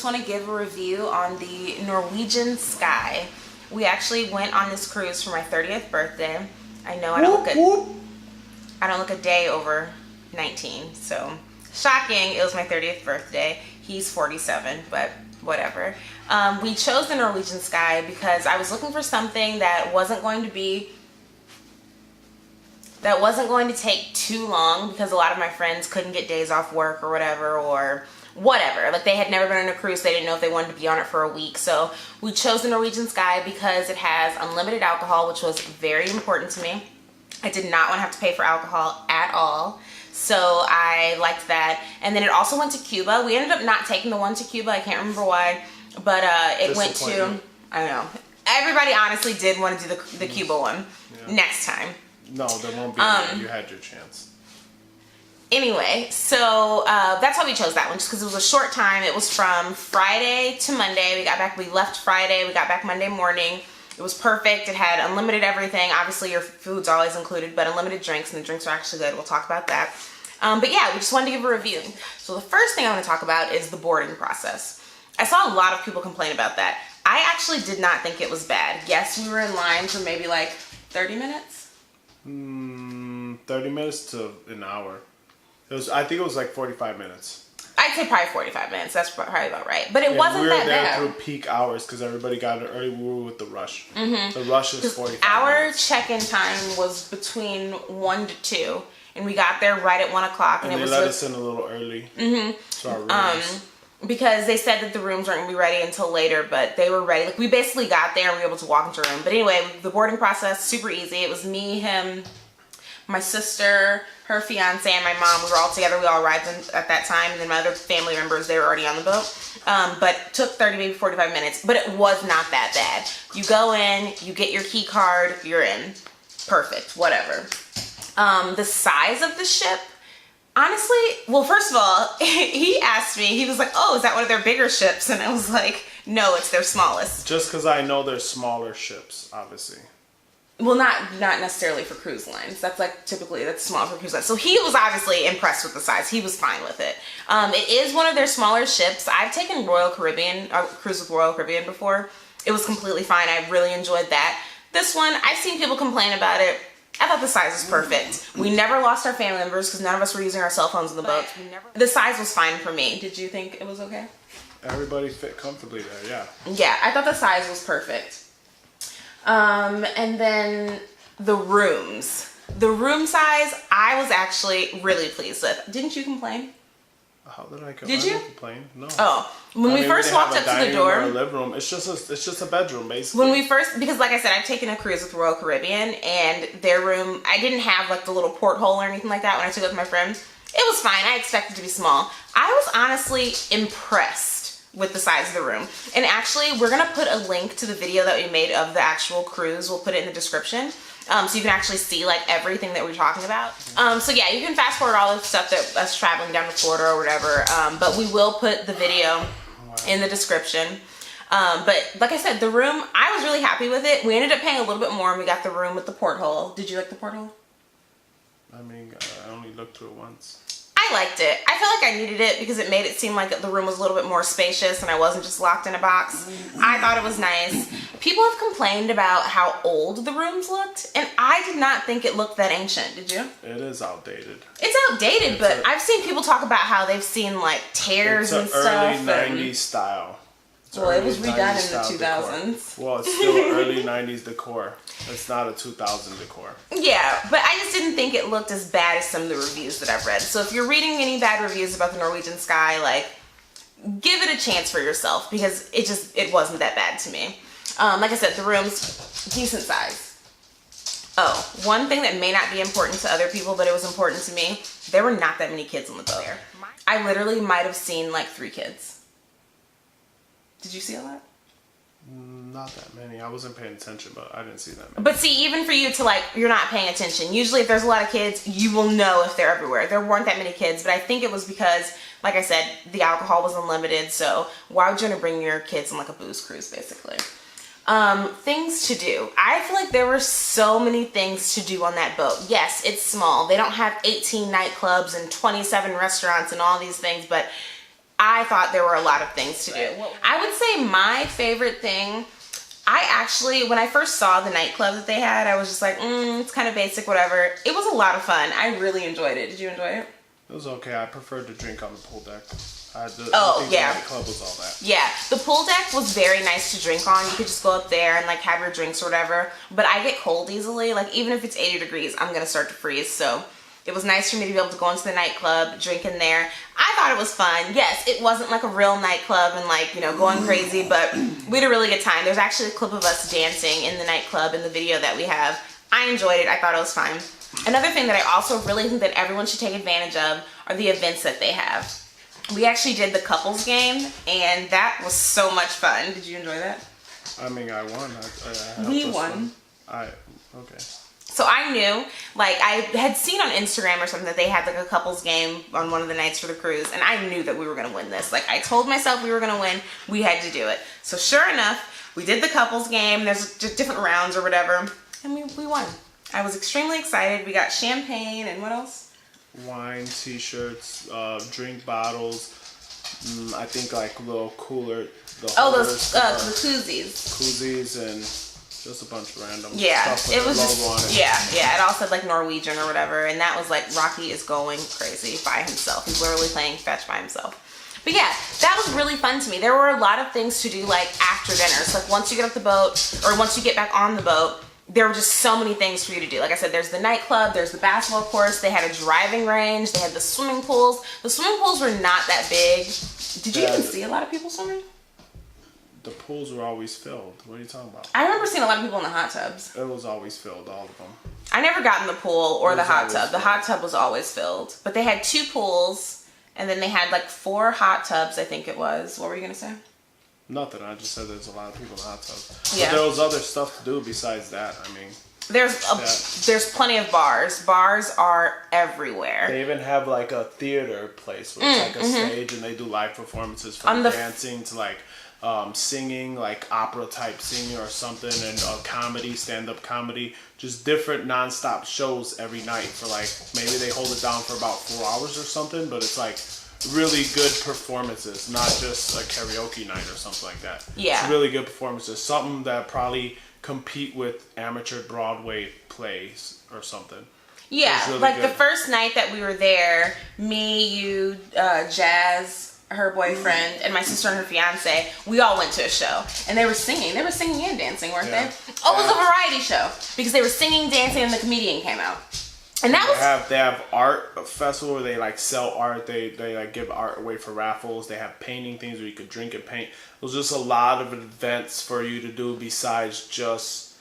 just want to give a review on the Norwegian Sky. We actually went on this cruise for my 30th birthday. I know I don't look a day over 19, so shocking, it was my 30th birthday. He's 47, but whatever. We chose the Norwegian Sky because I was looking for something that wasn't going to take too long, because a lot of my friends couldn't get days off work or whatever. Like, they had never been on a cruise. They didn't know if they wanted to be on it for a week. So we chose the Norwegian Sky because it has unlimited alcohol, which was very important to me. I did not want to have to pay for alcohol at all. So I liked that. And then it also went to Cuba. We ended up not taking the one to Cuba. I can't remember why. But it went to, I don't know. Everybody honestly did want to do the Cuba one next time. No, there won't be. You had your chance. Anyway, so that's why we chose that one, just because it was a short time. It was from Friday to Monday. We left Friday, we got back Monday morning. It was perfect. It had unlimited everything. Obviously, your food's always included, but unlimited drinks, and the drinks are actually good. We'll talk about that. But yeah, we just wanted to give a review. So the first thing I want to talk about is the boarding process. I saw a lot of people complain about that. I actually did not think it was bad. Yes, we were in line for maybe like 30 minutes. 30 minutes to an hour. I think it was like 45 minutes. I'd say probably 45 minutes. That's probably about right. But it wasn't that bad. We were there through peak hours because everybody got it early. We were with the rush. The rush is 45 minutes. Our check-in time was between 1 to 2. And we got there right at 1 o'clock. And they let us in a little early. To our rooms. Because they said that the rooms weren't going to be ready until later, but they were ready. Like, we basically got there and we were able to walk into a room. But anyway, the boarding process, super easy. It was me, him, my sister, her fiance, and my mom. We were all together. We all arrived at that time. And then my other family members, they were already on the boat. But it took 30, maybe 45 minutes. But it was not that bad. You go in, you get your key card, you're in. Perfect. Whatever. The size of the ship, honestly, well, first of all, he asked me, he was like, oh, is that one of their bigger ships? And I was like, no, it's their smallest. Just because I know they're smaller ships, obviously. Well, not necessarily for cruise lines. That's like typically that's small for cruise lines. So he was obviously impressed with the size. He was fine with it. It is one of their smaller ships. I've taken cruise with Royal Caribbean before. It was completely fine. I really enjoyed that. This one, I've seen people complain about it. I thought the size was perfect. We never lost our family members because none of us were using our cell phones on the boat. The size was fine for me. Did you think it was okay? Everybody fit comfortably there, yeah. Yeah, I thought the size was perfect. And then the rooms. The room size, I was actually really pleased with. Didn't you complain? How did I complain? Did you? Complain? No. Oh, when we first walked up to the door, or a living room. It's just a bedroom, basically. Because like I said, I've taken a cruise with Royal Caribbean, and their room, I didn't have like the little porthole or anything like that when I took it with my friends. It was fine. I expected it to be small. I was honestly impressed with the size of the room. And actually, we're gonna put a link to the video that we made of the actual cruise. We'll put it in the description. So you can actually see like everything that we're talking about. So yeah, you can fast forward all the stuff that us traveling down to Florida or whatever. But we will put the video in the description. But like I said, the room, I was really happy with it. We ended up paying a little bit more and we got the room with the porthole. Did you like the porthole? I mean, I only looked through it once. I liked it. I felt like I needed it because it made it seem like the room was a little bit more spacious and I wasn't just locked in a box. I thought it was nice. People have complained about how old the rooms looked, and I did not think it looked that ancient. Did you? It is outdated. It's outdated, but I've seen people talk about how they've seen like tears and stuff. It's early 90s style. Well, it was redone in the 2000s. Well, it's still early 90s decor. It's not a 2000 decor. Yeah, but I just didn't think it looked as bad as some of the reviews that I've read. So if you're reading any bad reviews about the Norwegian Sky, like, give it a chance for yourself because it wasn't that bad to me. Like I said, the room's decent size. Oh, one thing that may not be important to other people, but it was important to me, there were not that many kids on the boat. I literally might have seen like 3 kids. Did you see a lot? Not that many. I wasn't paying attention, but I didn't see that many. But see, even for you to like, you're not paying attention. Usually if there's a lot of kids, you will know if they're everywhere. There weren't that many kids, but I think it was because, like I said, the alcohol was unlimited. So why would you want to bring your kids on like a booze cruise, basically? Things to do. I feel like there were so many things to do on that boat. Yes, it's small. They don't have 18 nightclubs and 27 restaurants and all these things, but I thought there were a lot of things to do. I would say my favorite thing, I actually, when I first saw the nightclub that they had, I was just like, it's kind of basic, whatever. It was a lot of fun. I really enjoyed it. Did you enjoy it? It was okay. I preferred to drink on the pool deck. I think yeah. The nightclub was all that. Yeah, the pool deck was very nice to drink on. You could just go up there and like have your drinks or whatever. But I get cold easily. Like even if it's 80 degrees, I'm gonna start to freeze. So it was nice for me to be able to go into the nightclub, drink in there. I thought it was fun. Yes, it wasn't like a real nightclub and like, you know, going crazy, but we had a really good time. There's actually a clip of us dancing in the nightclub in the video that we have. I enjoyed it. I thought it was fun. Another thing that I also really think that everyone should take advantage of are the events that they have. We actually did the couples game, and that was so much fun. Did you enjoy that? I mean, I won. We won. Okay. So I knew, like, I had seen on Instagram or something that they had like a couples game on one of the nights for the cruise, and I knew that we were gonna win this. Like, I told myself we were gonna win. We had to do it. So sure enough, we did the couples game. There's just different rounds or whatever, and we won. I was extremely excited. We got champagne and what else? Wine, t-shirts, drink bottles. I think like little cooler. The koozies. Koozies and just a bunch of random it stuff with was the just logo on it. yeah. It all said like Norwegian or whatever, and that was like Rocky is going crazy by himself. He's literally playing fetch by himself. But yeah, that was really fun to me. There were a lot of things to do like after dinner. So like once you get off the boat or once you get back on the boat, there were just so many things for you to do. Like I said, there's the nightclub, there's the basketball course, they had a driving range, they had the swimming pools. The swimming pools were not that big. Did you even see a lot of people swimming? The pools were always filled. What are you talking about? I remember seeing a lot of people in the hot tubs. It was always filled, all of them. I never got in the pool or the hot tub. The hot tub was always filled. But they had 2 pools, and then they had like 4 hot tubs, I think it was. What were you going to say? Nothing. I just said there's a lot of people in the hot tub. Yeah. But there was other stuff to do besides that. I mean, there's plenty of bars. Bars are everywhere. They even have like a theater place where it's like a stage and they do live performances from dancing to like singing, like opera type singing or something, and comedy, stand-up comedy, just different non-stop shows every night for like, maybe they hold it down for about 4 hours or something, but it's like really good performances, not just a karaoke night or something like that. Yeah. It's really good performances. Something that probably compete with amateur Broadway plays or something. Yeah, really like good. the first night that we were there, me, you, Jazz, her boyfriend, and my sister and her fiance, we all went to a show. And they were singing. They were singing and dancing, weren't they? Oh, it was a variety show. Because they were singing, dancing, and the comedian came out. And that was... They have art festival where they like sell art. They like give art away for raffles. They have painting things where you could drink and paint. There's just a lot of events for you to do besides just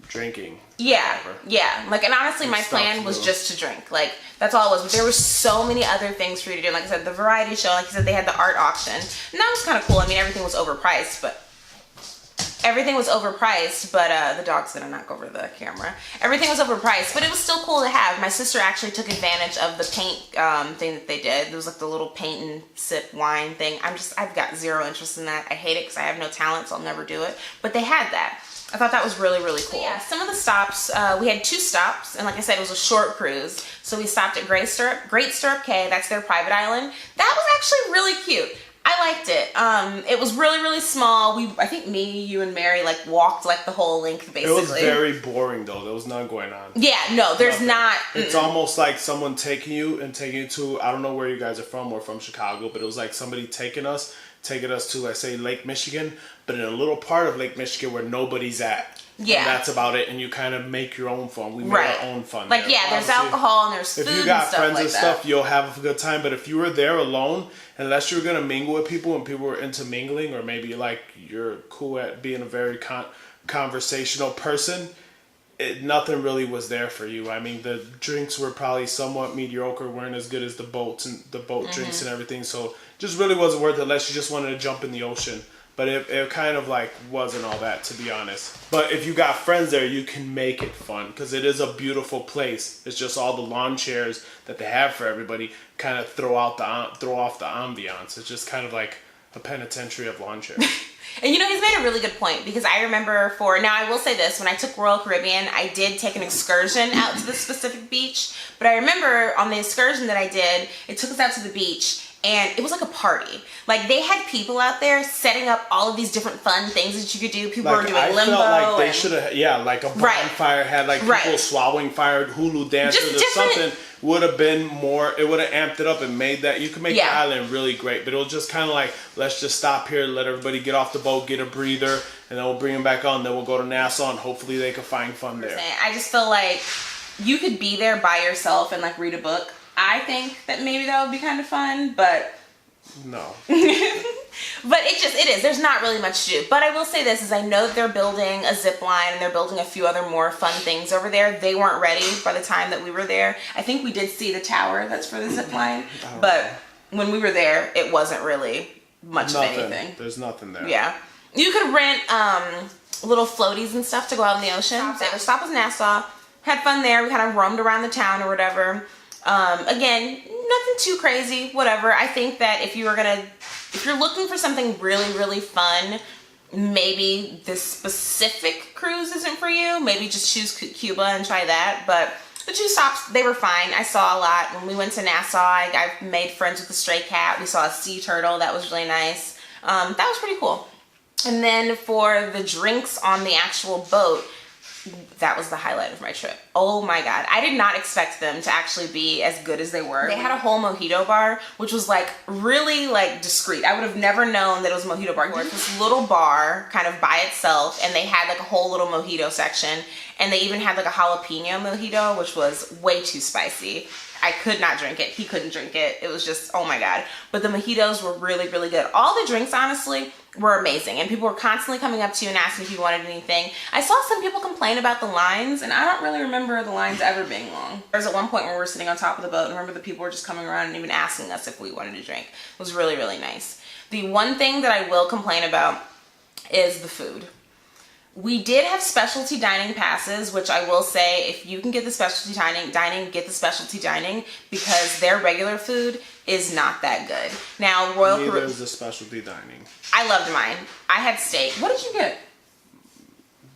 drinking. Yeah, yeah. Like, and honestly, my plan was just to drink. Like, that's all it was. But there were so many other things for you to do. Like I said, the variety show. Like I said, they had the art auction. And that was kind of cool. I mean, everything was overpriced, but... the dog's gonna knock over the camera. Everything was overpriced, but it was still cool to have. My sister actually took advantage of the paint thing that they did. There was like the little paint and sip wine thing. I've got zero interest in that. I hate it because I have no talent, so I'll never do it. But they had that. I thought that was really, really cool. Yeah, some of the stops, we had 2 stops, and like I said, it was a short cruise. So we stopped at Great Stirrup Cay. That's their private island. That was actually really cute. I liked it. It was really, really small. I think me, you, and Mary like walked like the whole length basically. It was very boring though. There was none going on. Yeah, no, there's nothing. not. It's almost like someone taking you to, I don't know where you guys are from. We're from Chicago, but it was like somebody taking us to, let's say, Lake Michigan, but in a little part of Lake Michigan where nobody's at. Yeah. And that's about it, and you kind of make your own fun. We made our own fun. Like, there. There's alcohol and there's food and stuff like that. If you got friends and stuff, you'll have a good time, but if you were there alone, unless you were going to mingle with people and people were into mingling, or maybe like you're cool at being a very conversational person, nothing really was there for you. I mean, the drinks were probably somewhat mediocre, weren't as good as the boats and the boat drinks and everything, so just really wasn't worth it unless you just wanted to jump in the ocean. But it kind of like wasn't all that, to be honest. But if you got friends there, you can make it fun because it is a beautiful place. It's just all the lawn chairs that they have for everybody kind of throw off the ambiance. It's just kind of like a penitentiary of lawn chairs. And you know, he's made a really good point because I remember now I will say this, when I took Royal Caribbean, I did take an excursion out to the specific beach. But I remember on the excursion that I did, it took us out to the beach and it was like a party. Like, they had people out there setting up all of these different fun things that you could do. People were doing limbo. I felt like they should have, like a bonfire had like people swallowing fire, hula dancers or something. Would have been more, it would have amped it up and made that, you could make the island really great, but it was just kind of like, let's just stop here, let everybody get off the boat, get a breather, and then we'll bring them back on, then we'll go to Nassau, and hopefully they can find fun there. I just feel like you could be there by yourself and like read a book. I think that maybe that would be kind of fun, but... No. But it is. There's not really much to do. But I will say this, is I know that they're building a zip line and they're building a few other more fun things over there. They weren't ready by the time that we were there. I think we did see the tower that's for the zip line. But when we were there, it wasn't really much of anything. There's nothing there. Yeah. You could rent little floaties and stuff to go out in the ocean. Our stop was Nassau. Had fun there. We kind of roamed around the town or whatever. Again, nothing too crazy, whatever. I think that if you're looking for something really, really fun, maybe this specific cruise isn't for you. Maybe just choose Cuba and try that. But the 2 stops, they were fine. I saw a lot. When we went to Nassau, I made friends with the stray cat. We saw a sea turtle. That was really nice. That was pretty cool. And then for the drinks on the actual boat, that was the highlight of my trip. Oh my God. I did not expect them to actually be as good as they were. They had a whole mojito bar, which was like really like discreet. I would have never known that it was a mojito bar. It's this little bar kind of by itself, and they had like a whole little mojito section, and they even had like a jalapeno mojito, which was way too spicy. I could not drink it. He couldn't drink it. It was just, oh my God. But the mojitos were really, really good. All the drinks, honestly, were amazing. And people were constantly coming up to you and asking if you wanted anything. I saw some people complain about the lines, and I don't really remember the lines ever being long. There was at one point where we were sitting on top of the boat, and I remember the people were just coming around and even asking us if we wanted to drink. It was really, really nice. The one thing that I will complain about is the food. We did have specialty dining passes, which I will say, if you can get the specialty dining, get the specialty dining, because their regular food is not that good. Now, Neither is the specialty dining. I loved mine. I had steak. What did you get?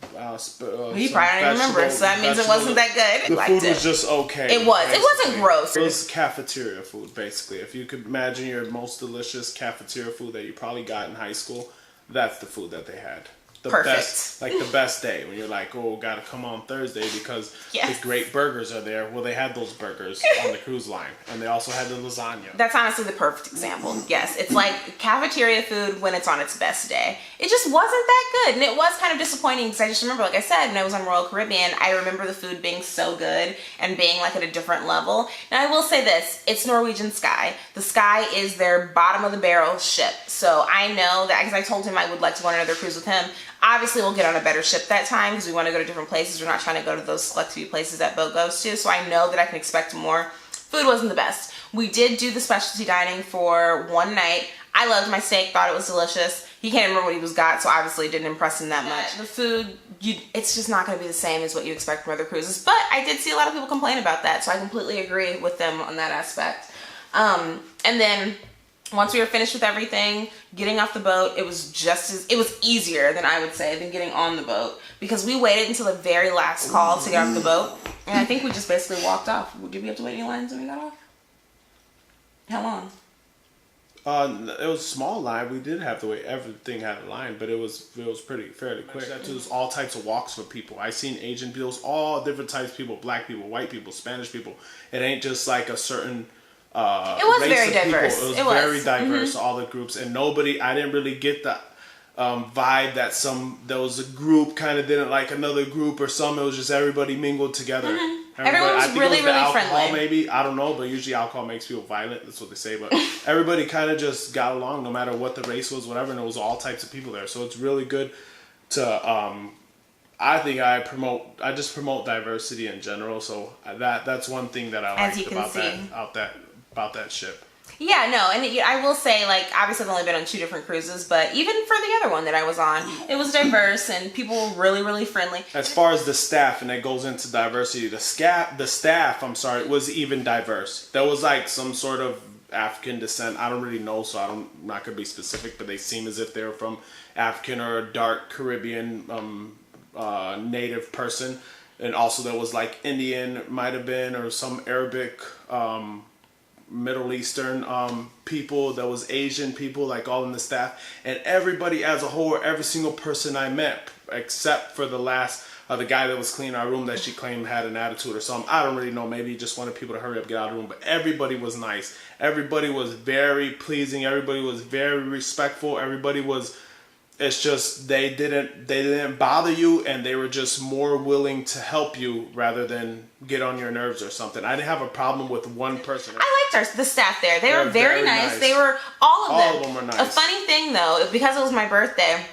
You probably don't remember, so that means it wasn't that good. The food was just okay. It was. It wasn't gross. It was cafeteria food, basically. If you could imagine your most delicious cafeteria food that you probably got in high school, that's the food that they had. Perfect. Best, like the best day when you're like, oh, gotta come on Thursday because the great burgers are there. Well, they had those burgers on the cruise line, and they also had the lasagna. That's honestly the perfect example. Yes, it's like cafeteria food when it's on its best day. It just wasn't that good, and it was kind of disappointing because I just remember, like I said, when I was on Royal Caribbean, I remember the food being so good and being like at a different level. Now, I will say this, it's Norwegian Sky. The Sky is their bottom of the barrel ship, so I know that, because I told him I would like to go on another cruise with him. Obviously, we'll get on a better ship that time because we want to go to different places. We're not trying to go to those select few places that boat goes to, so I know that I can expect more. Food wasn't the best. We did do the specialty dining for one night. I loved my steak, thought it was delicious. He can't remember what he got, so obviously it didn't impress him that much. The food, it's just not going to be the same as what you expect from other cruises, but I did see a lot of people complain about that, so I completely agree with them on that aspect. And then once we were finished with everything, getting off the boat, it was easier than I would say than getting on the boat, because we waited until the very last call to get off the boat, and I think we just basically walked off. Did we have to wait any lines when we got off? How long? It was a small line. We did have to wait. Everything had a line, but it was fairly quick. There's all types of walks for people. I seen Asian people, all different types of people, black people, white people, Spanish people. It ain't just like a certain it was very diverse. It was very diverse, all the groups, and I didn't really get the vibe that there was a group kind of didn't like another group, or some, it was just everybody mingled together. Everyone was really, really friendly. Maybe, I don't know, but usually alcohol makes people violent, that's what they say, but everybody kind of just got along no matter what the race was, whatever, and it was all types of people there, so it's really good to I think I just promote diversity in general, so that's one thing that I liked about that ship. Yeah, no, and I will say, like, obviously I've only been on 2 different cruises, but even for the other one that I was on, it was diverse and people were really, really friendly. As far as the staff, and it goes into diversity, the staff, was even diverse. There was like some sort of African descent. I don't really know, so I'm not going to be specific, but they seem as if they were from African or a dark Caribbean native person. And also there was like Indian, might have been, or some Arabic Middle Eastern people, there was Asian people, like all in the staff, and everybody as a whole, every single person I met, except for the guy that was cleaning our room that she claimed had an attitude or something. I don't really know. Maybe he just wanted people to hurry up, get out of the room. But everybody was nice. Everybody was very pleasing. Everybody was very respectful. Everybody was. It's just they didn't bother you, and they were just more willing to help you rather than get on your nerves or something. I didn't have a problem with one person. I liked the staff there. They were very nice. They were all of them were nice. A funny thing though, because it was my birthday,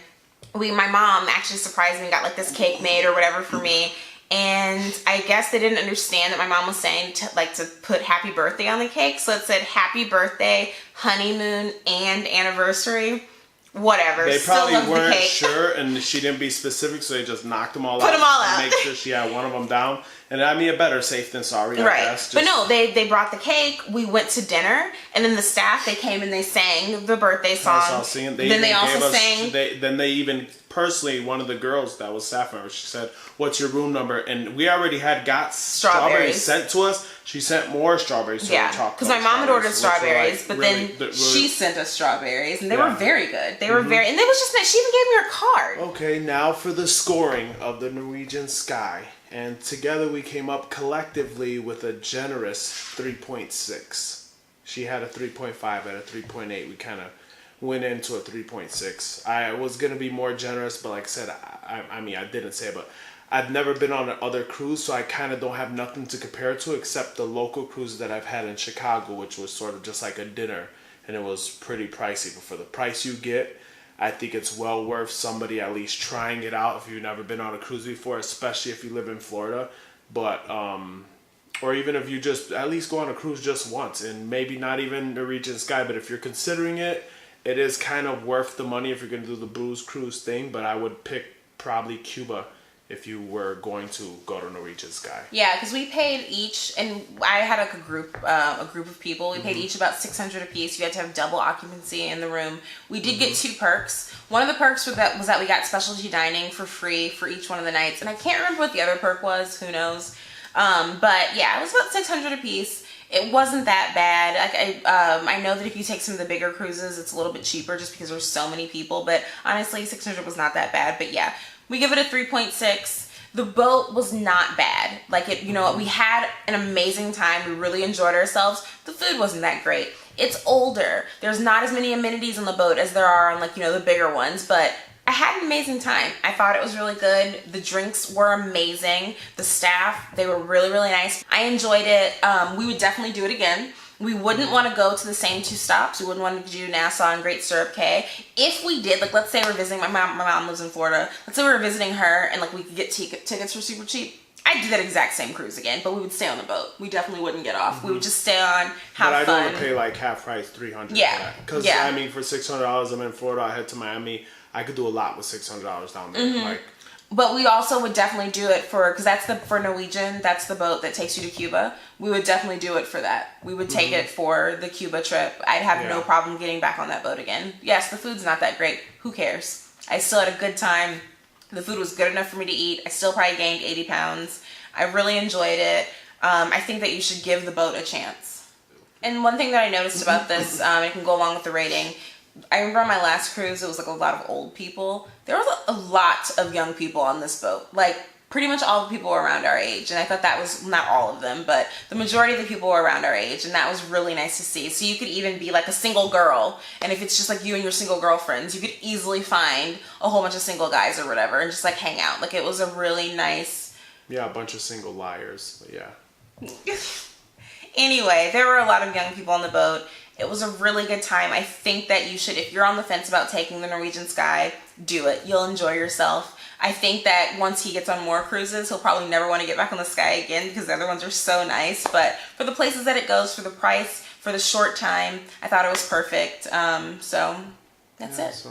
my mom actually surprised me and got like this cake made or whatever for me. And I guess they didn't understand that my mom was saying to put happy birthday on the cake. So it said happy birthday, honeymoon, and anniversary. Whatever. They probably weren't sure, and she didn't be specific, so they just knocked them all out. Put them all out. Make sure she had one of them down. And I mean, better safe than sorry, I guess. But no, they brought the cake. We went to dinner, and then the staff, they came and they sang the birthday song. I saw singing. Then they also sang. Then they even personally, one of the girls that was staff member, she said, "What's your room number?" And we already got strawberries sent to us. She sent more strawberries. Yeah, because my mom had ordered strawberries, but then she sent us strawberries, and they were very good. They were very, and it was just nice. She even gave me her card. Okay, now for the scoring of the Norwegian Sky. And together we came up collectively with a generous 3.6. She had a 3.5 at a 3.8. We kind of went into a 3.6. I was going to be more generous, but like I said, I mean, I didn't say it, but I've never been on another cruise, so I kind of don't have nothing to compare it to except the local cruise that I've had in Chicago, which was sort of just like a dinner, and it was pretty pricey. But for the price you get, I think it's well worth somebody at least trying it out if you've never been on a cruise before, especially if you live in Florida. But or even if you just at least go on a cruise just once, and maybe not even Norwegian Sky, but if you're considering it, it is kind of worth the money if you're going to do the booze cruise thing. But I would pick probably Cuba if you were going to go to Norwegian Sky. Yeah, because we paid each, and I had a group of people. We paid each about $600 a piece. You had to have double occupancy in the room. We did get 2 perks. One of the perks was that we got specialty dining for free for each one of the nights, and I can't remember what the other perk was. Who knows? But yeah, it was about $600 a piece. It wasn't that bad. Like I know that if you take some of the bigger cruises, it's a little bit cheaper just because there's so many people. But honestly, $600 was not that bad. But yeah. We give it a 3.6. The boat was not bad. Like we had an amazing time. We really enjoyed ourselves. The food wasn't that great. It's older. There's not as many amenities on the boat as there are on the bigger ones, but I had an amazing time. I thought it was really good. The drinks were amazing. The staff, they were really, really nice. I enjoyed it. We would definitely do it again. We wouldn't want to go to the same 2 stops. We wouldn't want to do Nassau and Great Stirrup Cay. If we did, let's say we're visiting, my mom lives in Florida. Let's say we were visiting her and we could get tickets for super cheap. I'd do that exact same cruise again, but we would stay on the boat. We definitely wouldn't get off. We would just stay on, have fun. But I don't want to pay half price, $300. Yeah. Because I mean, for $600, I'm in Florida. I head to Miami. I could do a lot with $600 down there. But we also would definitely do it because for Norwegian, that's the boat that takes you to Cuba. We would definitely do it for that. We would take it for the Cuba trip. I'd have no problem getting back on that boat again. Yes, the food's not that great. Who cares? I still had a good time. The food was good enough for me to eat. I still probably gained 80 pounds. I really enjoyed it. I think that you should give the boat a chance. And one thing that I noticed about this, it can go along with the rating, I remember on my last cruise, it was a lot of old people. There was a lot of young people on this boat. Pretty much all the people were around our age. And I thought that was, not all of them, but the majority of the people were around our age. And that was really nice to see. So you could even be a single girl. And if it's just you and your single girlfriends, you could easily find a whole bunch of single guys or whatever and just hang out. It was a really nice... Yeah, a bunch of single liars. But yeah. Anyway, there were a lot of young people on the boat. It was a really good time. I think that you should, if you're on the fence about taking the Norwegian Sky, do it. You'll enjoy yourself. I think that once he gets on more cruises, he'll probably never want to get back on the Sky again because the other ones are so nice. But for the places that it goes, for the price, for the short time, I thought it was perfect. So that's it.